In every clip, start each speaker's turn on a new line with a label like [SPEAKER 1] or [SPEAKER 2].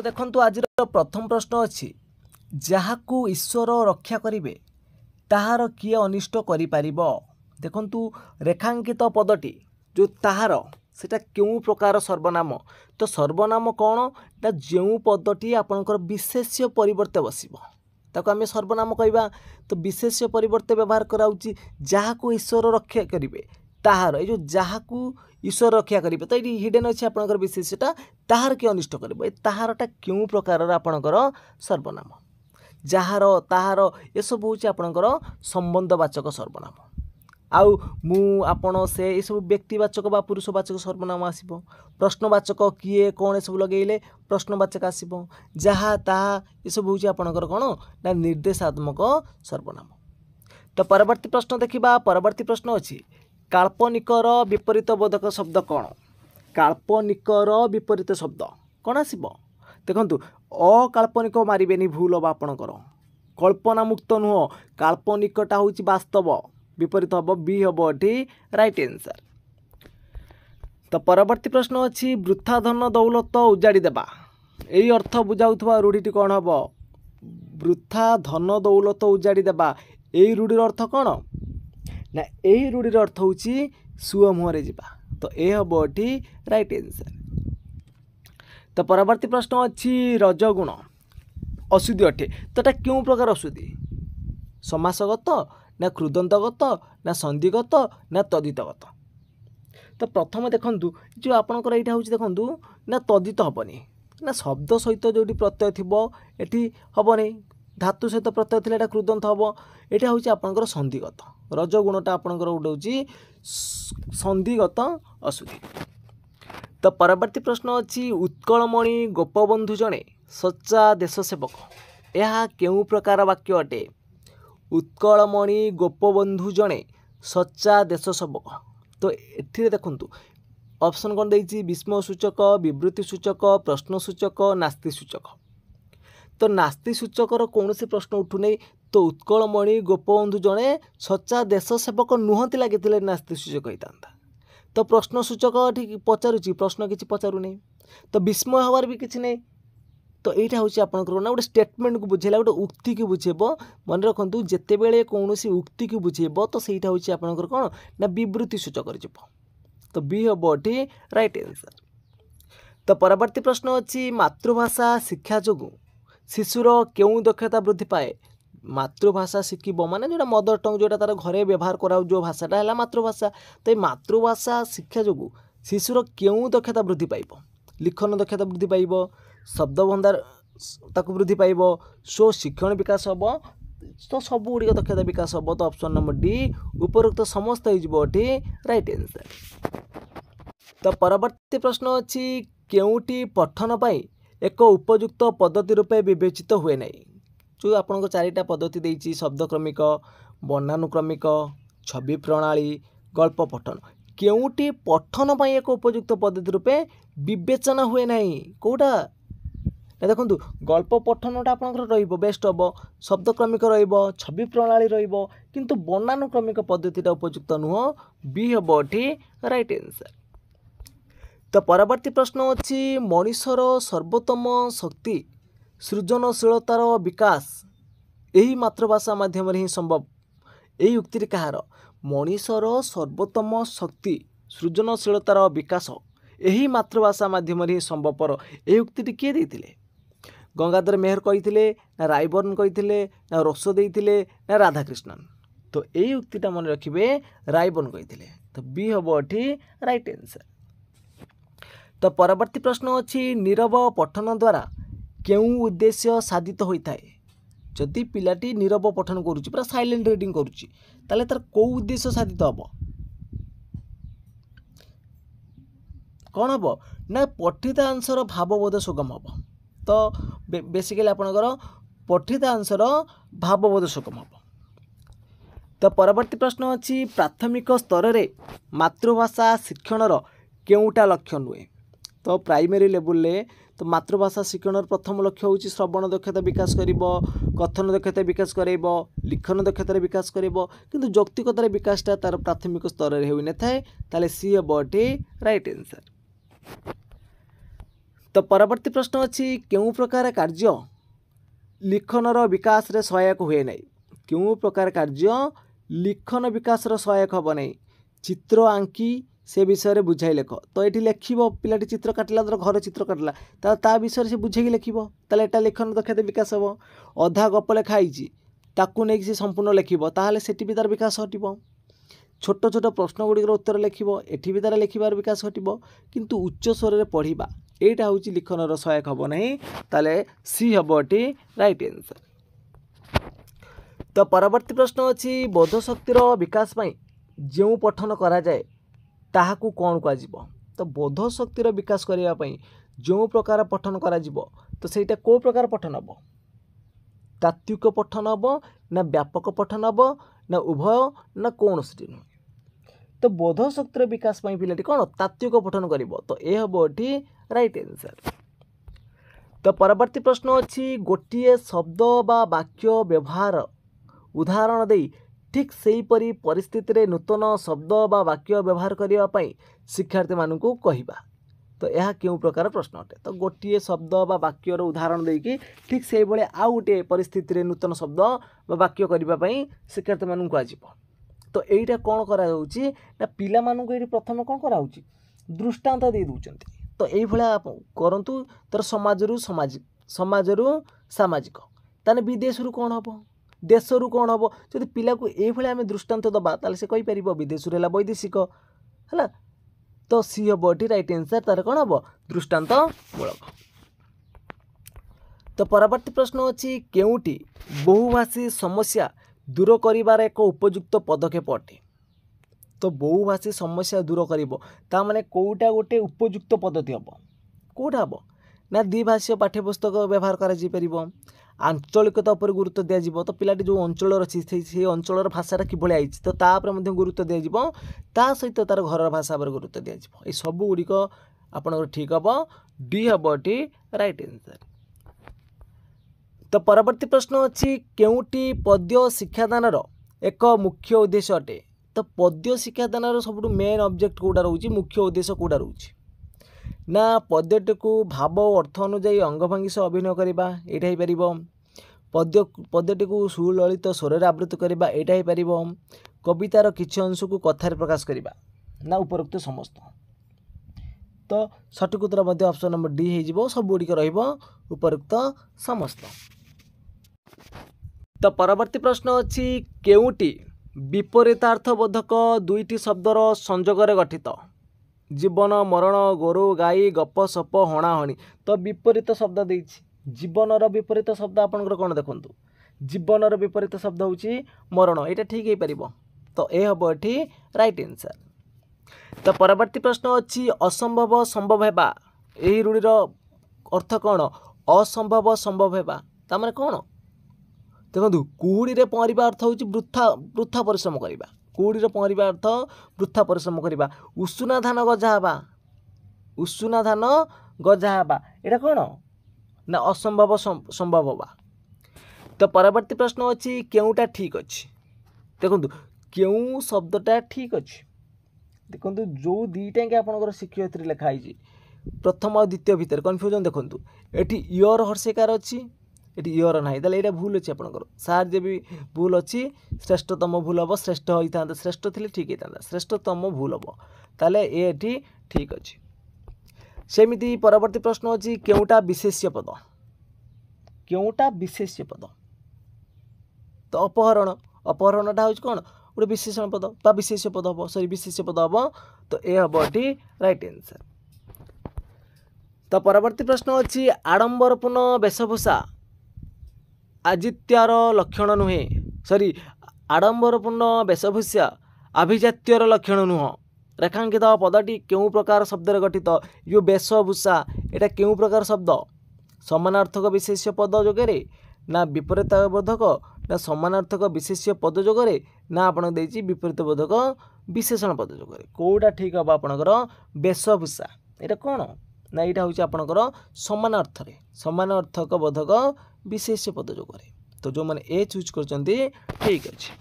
[SPEAKER 1] तो देखंतु आज प्रथम प्रश्न अच्छी जहाकू ईश्वर रक्षा करिवे ताहार किए अनिष्ट करि पारिबो। देखंतु रेखांकित पदटी जो ताहार सेटा क्यों प्रकार सर्वनाम। तो सर्वनाम कौन ना जो पदटी आपणकर विशेष्य परिवर्ते बसिबो ताको आमे सर्वनाम कहबा। तो विशेष्य परिवर्ते व्यवहार कराउची जहाकू ईश्वर रक्षा करिवे ताहार ए जो जहाकू ईश्वर रक्षा करिवे। तो ये हिडन अच्छे आपणकर विशेष्यटा ताहार के अनिष्ट करिवे। ए ताहारटा क्यों प्रकार आपणकर सर्वनाम। जहार ताहार ये सब हूँ आपणकर संबंधवाचक सर्वनाम। आउ मु आपण से ये सब व्यक्तिवाचक बा पुरुषवाचक सर्वनाम आसीबो। प्रश्नवाचक किए कौन ये सब लगेले प्रश्नवाचक आसीबो। जहा ताहा ये सब हूँ आपणकर कौन ना निर्देशात्मक सर्वनाम। तो परवर्ती प्रश्न देखिबा। परवर्ती प्रश्न अछि काल्पनिकर विपरीत बोधक शब्द कौन। काल्पनिकर विपरीत शब्द कौन आसीबो। देखंतु अकाल्पनिक मारिबेनी भूल हम आपणकर कल्पना मुक्त नुह काल्पनिकटा हूँ वास्तव विपरीत हम बी हम एटी राइट आंसर। तो परवर्ती प्रश्न अच्छी वृथा धन दौलत उजाड़ी देबा यही अर्थ बुझाउथबा रूढ़ीटी कौन हम। वृथा धन दौलत उजाड़ी देबा यही रूढ़ीर अर्थ कौन ना यही रूढ़ीर अर्थ हूँ सुଅ मुहरे जिबा। तो ए हम एटी राइट आंसर। तो परवर्ती प्रश्न अच्छी रजगुण अशुद्धि अटे तो एटा क्यों प्रकार अशुद्धि समासगत ना कृदंतगत ना संधिगत ना तदितगत। तो प्रथम देखंतु जो आपणकर यहाँ हूँ देखंतु ना तदित हेनी ना शब्द सहित जो प्रत्यय थी एटी हेनी धातु सहित प्रत्यय थी कृदंत हम यहाँ हूँ आपणकर संधिगत रजगुणटा आपणकर गोटे हूँ संधिगत अशुद्धि। तो परवर्ती प्रश्न अच्छी उत्कलमणि गोपबंधु जड़े सच्चा देश सेवक यह केउं प्रकार वाक्य अटे। उत्कलमणि गोपबंधु जड़े सच्चा देश सेवक। तो एथिरे देखंतु ऑप्शन कौन देइछि विस्मय सूचक विवृत्ति सूचक प्रश्न सूचक नास्ति सूचक। तो नास्ति सूचकर कौन से प्रश्न उठुने। तो उत्कलमणि गोपबंधु जड़े सच्चा देश सेवक नुहति लगे नास्ति सूचक होता। तो प्रश्न सूचक ठीक पचारुची प्रश्न किसी पचारूनी। तो विस्मय हबार भी किसी नहीं। तो यहाँ हूँ आपंकर ना गोटे स्टेटमेंट को बुझेला गोटे उक्ति की बुझेब मन रखु जिते बड़े कौन उक्ति की बुझेब तो सहीटा हूँ आपंकर कौन ना विवृत्ति सूचक। तो बी हम एटी राइट आंसर। तो परवर्ती प्रश्न अच्छी मातृभाषा शिक्षा जोगु शिशुर क्यों दक्षता वृद्धि पाए। मातृभाषा शिखब माने जो मदर टंग जो तार घरे व्यवहार कराऊ जो भाषाटा है मातृभाषा। तो ये मातृभाषा शिक्षा जोगु शिशुर क्यों दक्षता वृद्धि पाइब। लिखन दक्षता वृद्धि पाइब शब्द भंडार ताकू वृद्धि पाइब स्व शिक्षण विकास हम। तो सब गुड़िक दक्षता विकास हम। तो ऑप्शन नंबर डी उपरोक्त समस्त होटी राइट आंसर। तो परवर्ती प्रश्न अच्छी केउटी पठन पाई एक उपयुक्त पद्धति रूपे विवेचित हुए नहीं। जो आपको चारिटा पद्धति देती शब्दक्रमिक वर्णानुक्रमिक छवि प्रणाली गल्प पठन केउटी पठन पाई एक उपयुक्त पद्धति रूपे विवेचना हुए नहीं कौटा। देखो गल्प पठनटा आपंकर बेस्ट हम शब्दक्रमिक छवि प्रणाली किंतु वर्णानुक्रमिक पद्धतिटा उपयुक्त नुह बी हम एटी राइट आंसर। तो परवर्ती प्रश्न अच्छी मनीषर सर्वोत्तम शक्ति सृजनशीलतार विकास यही मातृभाषा माध्यम ही संभव। यही उक्ति कहार मनीषर सर्वोत्तम शक्ति सृजनशीलतार विकास यही मातृभाषा माध्यम ही संभवपर। यही उक्ति किए देते गंगाधर मेहर कही ना रायबर्न कही ना रोसो देते ना राधाकृष्णन। तो यही उक्तिटा मन रखिए रायबर्न कही। तो बी हम एटी राइट आंसर। तो परवर्ती प्रश्न अच्छी नीरव पठन द्वारा क्यों उद्देश्य साधित होता है। जदि पिलाटी नीरव पठन करुच्ची पूरा साइलेंट रीडिंग करुच्ची ताले तार को उद्देश्य साधित हम कौन हम ना पठितांशर भावबोध सुगम हम। तो बेसिकली आपणकर पठितांशर भावबोध सुगम हम। तो परवर्ती प्रश्न अच्छी प्राथमिक स्तर रे मातृभाषा शिक्षणर केउटा लक्ष्य नुहे। तो प्राइमरी लेवल तो मातृभाषा शिक्षण प्रथम लक्ष्य हूँ श्रवण दक्षता विकास कर कथन दक्षता विकास कर लिखन दक्षतार विकास कर किंतु यौक्तिकतार विकासटा तार प्राथमिक स्तर में हो न थाए सी हम एटी राइट आंसर। तो परवर्ती प्रश्न अच्छी केउं प्रकार कार्य लिखनर विकास रे सहायक हुए नहीं केउं प्रकार कार्य लिखन विकास सहायक हम नहीं चित्र आंकी से विषय में बुझाई लेख तो ये लिख पिलाटी चित्र काटिला धर घर चित्र काटिला ता विषय से बुझे लिख यहाँ लिखन दक्षता विकास हम अधा गप लिखाई ताकू नहीं से संपूर्ण लिख से भी तार विकास हटो छोट छोट प्रश्न गुड़िकर उत्तर लिख एटी भी तार लिखार विकास हटो किंतु उच्च स्वर में पढ़ा यहाँ हूँ लिखनर सहायक हम नहीं ताले सी हम ये राइट आंसर। तो परवर्ती प्रश्न अच्छी बोध शक्तिर विकास पाई जो पठन करा जाए ताहाकू कौन कह तो बोध शक्तिर विकास करने जो प्रकार पठन करा तो ସେଇଟା को प्रकार पठन हम तात्विक पठन हम ना व्यापक पठन हम ना उभय ना कौन नुह तो बोध शक्तिर विकास पिलाटी कौन तात्विक पठन कर तो यह हम ये राइट आंसर। तो परवर्ती प्रश्न अच्छी गोटे शब्द बा वाक्य व्यवहार उदाहरण दे ठीक सेहीपरि परिस्थिति रे नूतन शब्द बा वाक्य व्यवहार करने शिक्षार्थी मानू कहवा तो यह क्यों प्रकार प्रश्न अटे तो गोटे शब्द बा वाक्यर उदाहरण देकी ठीक से भाई आउ गोटे परिस्थिति रे नूतन शब्द बा वाक्य करने शिक्षार्थी मानू कह तो यहीटा कौन करा पिला मानू ये प्रथम कौन करा दृष्टांत दे दूसरी तो यही करंतु तर समाजरू समाजरू सामाजिक ताने विदेश रू कौन हम देश रू कौन हम जब पिला को ये आम दृष्टांत दबा ताले से कहि परिबो विदेश रू वैदेशिक है तो सी हम ये राइट आंसर तार कौन हम दृष्टांत मूलक। तो परवर्ती प्रश्न अच्छी केउटी बहुभाषी समस्या दूर करिबार एक उपयुक्त पदक्षेप अटे तो बहुभाषी समस्या दूर कर माने कोटा गोटे उपयुक्त पद्धति हम कौटा हम ना द्विभाषीय पाठ्यपुस्तक व्यवहार कर आंचलिकता उपर गुरुत्व दिज्व तो पिलाटी जो अंचल अच्छी से अंचल भाषाटा किभली आई तो तापर गुरुत्व दिज्व ता सहित तार घर भाषा पर गुरुत्व दिज्व ये सब गुड़िक आपन ठीक हम डी हम ये राइट आंसर। तो परवर्ती प्रश्न अच्छी केउटी पद्य शिक्षादान एक मुख्य उद्देश्य अटे तो पद्य शिक्षादान सब मेन ऑब्जेक्ट कौटा रोचे मुख्य उद्देश्य कौटा रोचे ना पद्यटी को भाव और अर्थ अनुजाई अंगभंगी सह अभिनय करवा यहाँ पद्यटी को सुललित स्वर आवृत्ति करवा यहाँ कवितार किछि अंश को कथार प्रकाश करवा ना उपरोक्त समस्त तो सठिक उत्तर ऑप्शन नंबर डी हो सब गुड़िक उपरोक्त समस्त। तो परवर्ती प्रश्न अच्छी केउटी विपरीतार्थबोधक दुईटी शब्दर संजोगर गठित जीवन मरण गोरु गाई गप सप हणाहणी तो विपरीत शब्द देछि जीवनर विपरीत शब्द आपनकर कौन देखु जीवनर विपरीत शब्द होछि मरण यहाँ ठीक हो पार तो ए हम ये राइट आंसर। तो परवर्ती प्रश्न अच्छी असंभव संभव हेबा यही रूढ़ीर अर्थ कौन असंभव संभव हेबा तामाने कौन देखो कुहुड़ी रे पहरिबा अर्थ होछि वृथा वृथा परिश्रम करवा कुहुड़ी रे पहरिबा अर्थ वृथा परिश्रम करवा उषुना धान गजा हवा उषुना धान गजा हवा एटा कौन ना असंभव संभव होगा। तो परवर्ती प्रश्न अच्छी केउटा ठीक अच्छी देखो केउ शब्दटा ठीक अच्छी देखो जो दीटा कि आपंकर शिक्षयित्री लिखाई प्रथम और द्वितीय भितर कन्फ्यूजन देखो ये इयर हर्षिकार अच्छी ये इयर ना यहाँ भूल अच्छी आपंकर सार जे भी भूल अच्छी श्रेष्ठतम भूल हम श्रेष्ठ होता श्रेष्ठ थी ठीक होता श्रेष्ठतम भूल हम ताले ये ठीक अच्छी। सेमिति परवर्ती प्रश्न अच्छी केउटा विशेष्य पद केउटा विशेष्य पद तो अपहरण अपहरणटा हूँ कौन गोटे विशेषण पद बा विशेष्य पद हम सॉरी विशेष्य पद हम तो ये हम ये राइट आंसर। तो परवर्ती प्रश्न अच्छी आडंबरपूर्ण वेशभूषा आजित्यार लक्षण नुहे सॉरी आडंबरपूर्ण वेशभूषा आभिजात्यर लक्षण नुह रेखांकित पदटी क्यों प्रकार शब्द गठित यो वेशभूषा यहाँ क्यों प्रकार शब्द समानार्थक विशेष्य पद जोगे ना विपरीतबोधक ना समानार्थक विशेष्य पद जोगे ना आपन देछि विपरीतबोधक विशेषण पद जोगे कौटा ठीक हम आपणकर वेशभूषा यहाँ कौन ना यहाँ हूँ आपणकर समानार्थरे समानार्थक बोधक विशेष्य पद जोगे तो जो मैंने ए चूज कर ठीक अच्छे।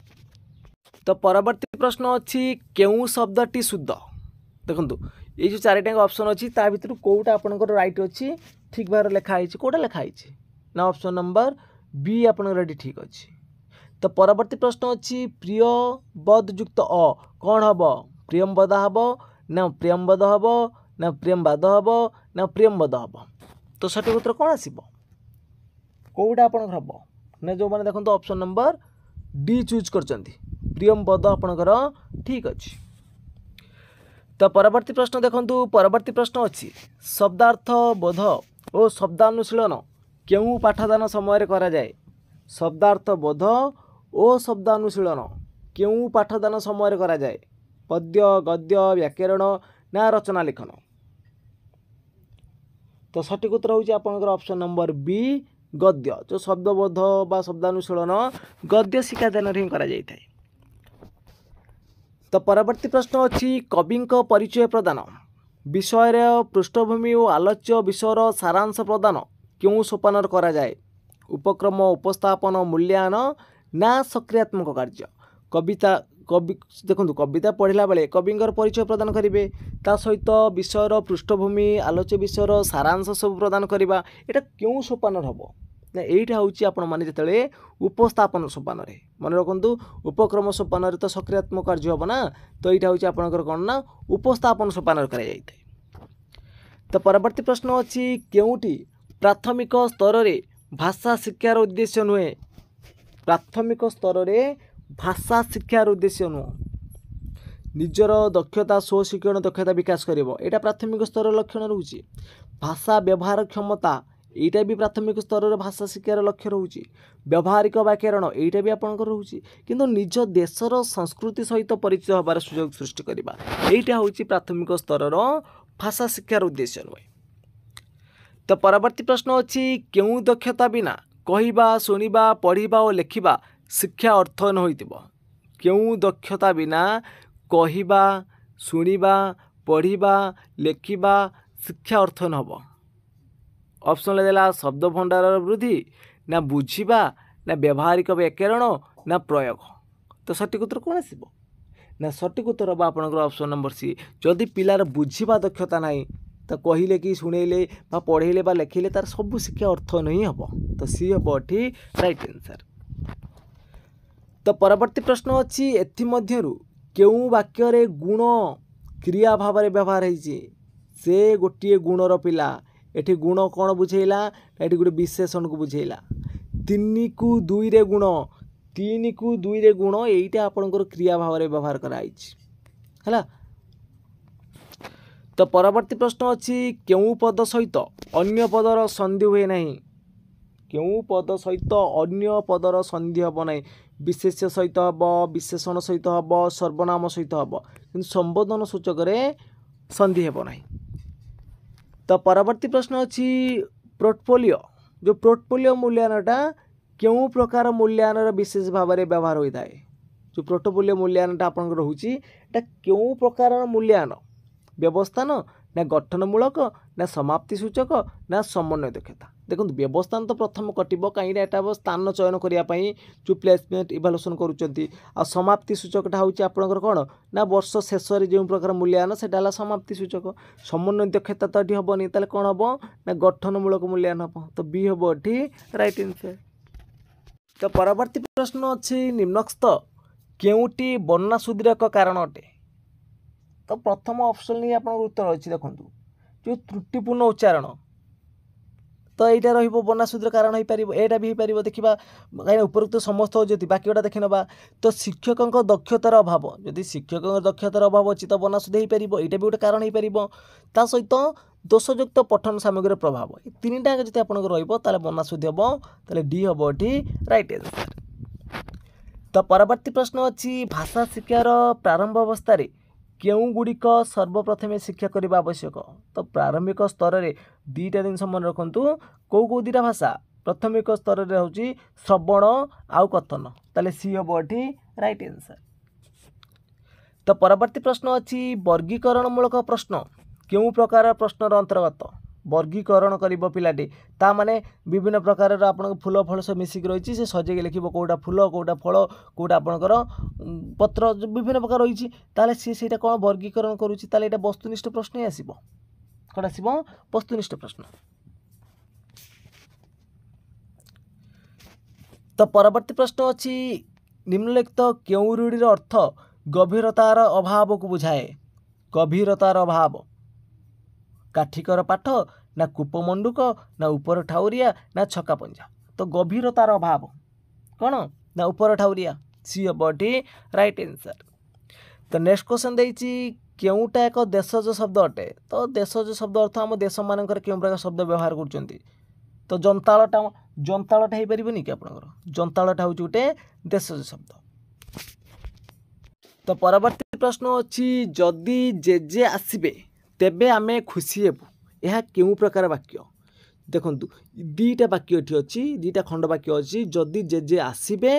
[SPEAKER 1] तो परवर्ती प्रश्न अच्छी केउ शब्दटी शुद्ध देखु ये जो चारिटाक ऑप्शन अच्छी ता भर कौटा आपंकर राइट अच्छी ठीक भाव लिखाई कौटा लिखाई ना ऑप्शन नंबर बी आपंकर ठीक अच्छी। तो परवर्ती प्रश्न अच्छी प्रिय बद युक्त अ कौन हम प्रियमबद हम ना प्रियमबद हम ना प्रियमवाद हम ना प्रियमबद हम। तो सठिक उत्तर कौन आसब कौटा आपंकर हम ना जो मैंने देखो ऑप्शन नंबर डी चूज कर प्रियमबद आपंकर ठीक अच्छी। तो परवर्ती प्रश्न देखो परवर्ती प्रश्न अच्छी शब्दार्थ बोध और शब्दानुशीलन क्यों पाठदान समय करा जाए। शब्दार्थ बोध और शब्दानुशीलन क्यों पाठदान समय करा जाए पद्य गद्य व्याकरण ना रचना लिखन। तो सठिक उत्तर होची आपनकर ऑप्शन नंबर बी गद्य जो शब्दबोध बा शब्दानुशीलन गद्य शिक्षादान रे करा जाय थाए। तो परवर्ती प्रश्न अच्छी कवि परिचय प्रदान विषय पृष्ठभूमि और आलोच्य विषयर सारांश प्रदान क्यों सोपान करा जाए उपक्रम उपस्थापन मूल्यांकन ना सक्रियात्मक कार्य। कविता कवि देखो कविता पढ़ला बेले कविंर परिचय प्रदान करेंगे ता सहित विषयर पृष्ठभूमि आलोच्य विषयर सारांश सब प्रदान करवा यहाँ क्यों सोपान हम ना यहीटा हूँ आपण मैंने जिते उपस्थापन सोपान मन रखु उपक्रम सोपान तो सक्रियात्मक कार्य हम ना तो यहाँ हूँ आपंकर कौन ना उपस्थापन सोपान कर। तो परवर्ती प्रश्न अच्छी केउटी प्राथमिक स्तर रे भाषा शिक्षार उद्देश्य नुहे प्राथमिक स्तर रे भाषा शिक्षार उद्देश्य नुह निजर दक्षता स्वशिक्षण दक्षता विकास करिवो एटा प्राथमिक स्तर लक्षण रहउची। भाषा व्यवहार क्षमता एटा भी प्राथमिक स्तर रे भाषा शिक्षार लक्ष्य रहउची। व्यवहारिक व्याकरण एटा भी आपनकर रहउची किंतु निज देशर संस्कृति सहित परिचय होबार सुयोग सृष्टि करिबा एटा होउची प्राथमिक स्तर रो भाषा शिक्षार उद्देश्य नुहे। तो परवर्ती प्रश्न अच्छी क्यों दक्षता बिना कहिबा सुनिबा पढ़िबा और लेखिबा शिक्षा अर्थ न होइतिबो क्यों दक्षता बिना कहिबा सुनिबा पढ़िबा लेखिबा शिक्षा अर्थ न हबो। ऑप्शन देला शब्द भंडार वृद्धि ना बुझिबा ना व्यवहारिक व्याकरण ना प्रयोग। तो सठिक उत्तर कौन आसब ना सठिक उत्तर हम आपंकर ऑप्शन नंबर सी जदि पिलार बुझिबा दक्षता नहीं तो कहले कि शुणेले पढ़ेले लेखिले तार सब शिक्षा अर्थ नहीं हम तो सी हम ठीक राइट आंसर। तो परवर्ती प्रश्न अच्छी एथिमध्यरु केउं वाक्य रे गुण क्रिया भाव में व्यवहार होइछि से गोटे गुणर पिला एठी गुण कौन बुझेला एठी गोटे विशेषण को बुझेला 3 को 2 रे गुण 3 को 2 रे गुण एटा आपनकर क्रिया भाव में व्यवहार कराइछि हैला। तो परवर्ती प्रश्न अच्छी केउं पद सहित अन्य पदर संधि हुए नहीं केउं पद सहित अन्य पदर संधि हम नहीं विशेष्य सहित हम विशेषण सहित हम सर्वनाम सहित हम कि संबोधन सूचक संधि हम नहीं। तो परवर्ती प्रश्न अच्छी पोर्टफोलियो जो पोर्टफोलियो मूल्यांकनटा क्यों प्रकार मूल्यांकन विशेष भाव में व्यवहार होता है जो पोर्टफोलियो मूल्यांकनटा आपन रोचे एटा क्यों प्रकार मूल्यांकन व्यवस्थान ना गठनमूलक ना समाप्ति सूचक ना समन्वय दक्षता। देखो व्यवस्थान तो प्रथम कटिबो कहीं एटा स्थान चयन करने जो प्लेसमेंट इभालुएसन करुँच आ समाप्ति सूचकटा हूँ आपंकर कौन ना वर्ष शेष जो प्रकार मूल्यांकन से समाप्ति सूचक समन्वय दक्षता तो ये हेनी ताले कौन हम ना गठनमूलक मूल्यांकन हम तो बी हम ये राइट आंसर। तो परवर्ती प्रश्न अच्छी निम्नस्थ केउटी वर्णाशुद्धिर कारण अटे। तो प्रथम ऑप्शन नहीं आप उत्तर अच्छी देखो जो त्रुटिपूर्ण उच्चारण तो यहाँ रर्णाशुद्धिर कारण हो पार एटा भी हो देखा कहीं उपरोक्त समस्त हो बाकीटा देखी ना तो शिक्षकों दक्षतार अभाव जदि शिक्षकों दक्षतार अभाव अच्छी तो वर्णाशुद्धि हो पार यहाँ भी गोटे कारण हो पार सहित दोषयुक्त पठन सामग्री प्रभाव ये 3टा जब आपंकर वर्णाशुद्धि हम तो डी हम ये राइट आंसर। तो परवर्ती प्रश्न अच्छी भाषा शिक्षार प्रारंभ अवस्था केउं गुड़िक सर्वप्रथमे शिक्षा करने आवश्यक। तो प्रारंभिक स्तर में 2टा जिन मन रखु कौ 2टा भाषा प्राथमिक स्तर में हूँ श्रवण आउ कथन ताले सी हम ये राइट आंसर। तो परवर्ती प्रश्न अच्छी वर्गीकरणमूलक प्रश्न केउं प्रकार प्रश्नर अंतर्गत। वर्गीकरण करिबो पिलाटी ता माने विभिन्न प्रकार आपन फूल फल सब मिसिक रही से सजेक लिखिबो कोटा फूल कोटा फल कोटा आपनकर पत्र विभिन्न प्रकार रही ताले सीटा कौन वर्गीकरण करुच्ची ताले एटा वस्तुनिष्ठ प्रश्न ही आसीबो कौन आसीबो वस्तुनिष्ठ प्रश्न। तो परवर्ती प्रश्न अच्छी निम्नलिखित केउं रूढ़ीर अर्थ गभीरतार अभाव को बुझाए गभीरतार अभाव काठिकर पाठ ना कूपमंडूक ना ऊपर ठाउरिया ना छक्का पंजा तो गभीरतार अभाव कौन ना ऊपर ठाउरिया सी बटी राइट आंसर। तो नेक्स्ट क्वेश्चन देइछि केउटा एक देशज शब्द अटे तो देशज शब्द अर्थ आम देश मानकर केउं प्रकार शब्द व्यवहार करछन्ती तो जंताळटा हो पारिबनी कि आपनकर जंताळटा होउछ गोटे देशज शब्द। तो परवर्ती प्रश्न अच्छी जदि जेजे आसबे तेबे आमे खुशी हेबु यह केउं प्रकार वाक्य देखंतु दीटा वाक्य एठी अछि दीटा खंड वाक्य अछि जदि जेजे आसबे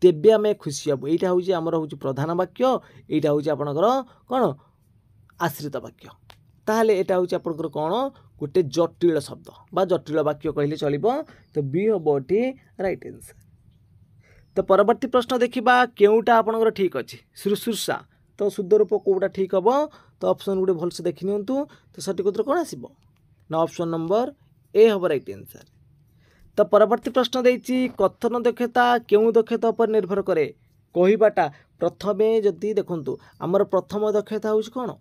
[SPEAKER 1] तेबे आमे खुशी हेबु एटा होउछ हमर होउछ प्रधान वाक्य एटा होउछ आपनकर कोन आश्रित वाक्य ताहले एटा होउछ आपनकर कोन गोटे जटिल शब्द बा जटिल वाक्य कहले चलिबो तो बी होबोटी राइट आंसर। तो परवर्ती प्रश्न देखिबा केउटा आपनकर ठीक अछि शुश्रूषा तो शुद्ध रूप कोउटा ठीक हबो तो ऑप्शन गुटे भलसे देखि नियंतु तो सठिक उत्तर कोन आसीबो ना ऑप्शन नंबर ए हबो राइट आंसर। तो परवर्ती प्रश्न देइछि कथन दक्षता केउं दक्षता पर निर्भर करे कहिबाटा प्रथमे जदि देखंतु हमर प्रथम दक्षता होउछ कोन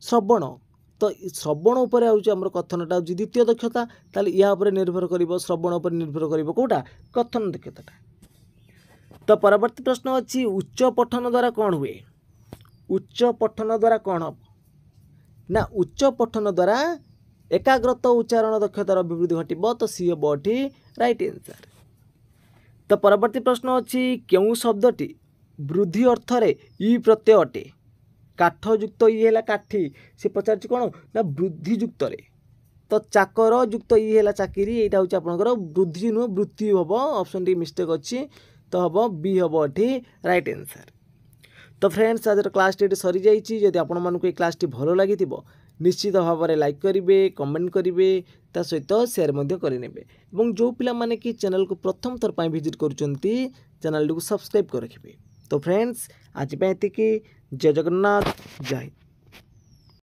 [SPEAKER 1] श्रवण तो श्रवण उपर आमर कथनटा हूँ द्वितीय दक्षता ताले या उपर निर्भर करिवो श्रवण उपर निर्भर करिवो कोटा कथन दक्षता। तो परवर्ती प्रश्न अच्छी उच्च पठन द्वारा कौन हुए उच्च पठन द्वारा कौन हम ना उच्च पठन द्वारा एकाग्रत उच्चारण दक्षतार अभिवृद्धि घटिबो तो सी बटी राइट आंसर। तो परवर्ती प्रश्न अच्छी केउं शब्दटी वृद्धि अर्थरे ई प्रत्यय अटे काठयुक्त ये काठी से पचार कौन ना वृद्धियुक्त तो चाकर युक्त ये चाकरी यहाँ हूँ आपंकर वृद्धि नुह वृत्ति हम ऑप्शन टी मिस्टेक अच्छी तो हम बी हम ये राइट आंसर। तो फ्रेंड्स आज क्लास टी सरी जाइए जदि आपण मानक ये क्लास टी भल लगी निश्चित भाव में लाइक करेंगे कमेंट करेंगे ता सहित शेयर करेंगे और जो पिला माने कि चैनल को प्रथम थर पर विजिट करुँच चैनल को सब्सक्राइब कर रखिए। तो फ्रेंड्स आज एतिकी जय जगन्नाथ जय हिंद।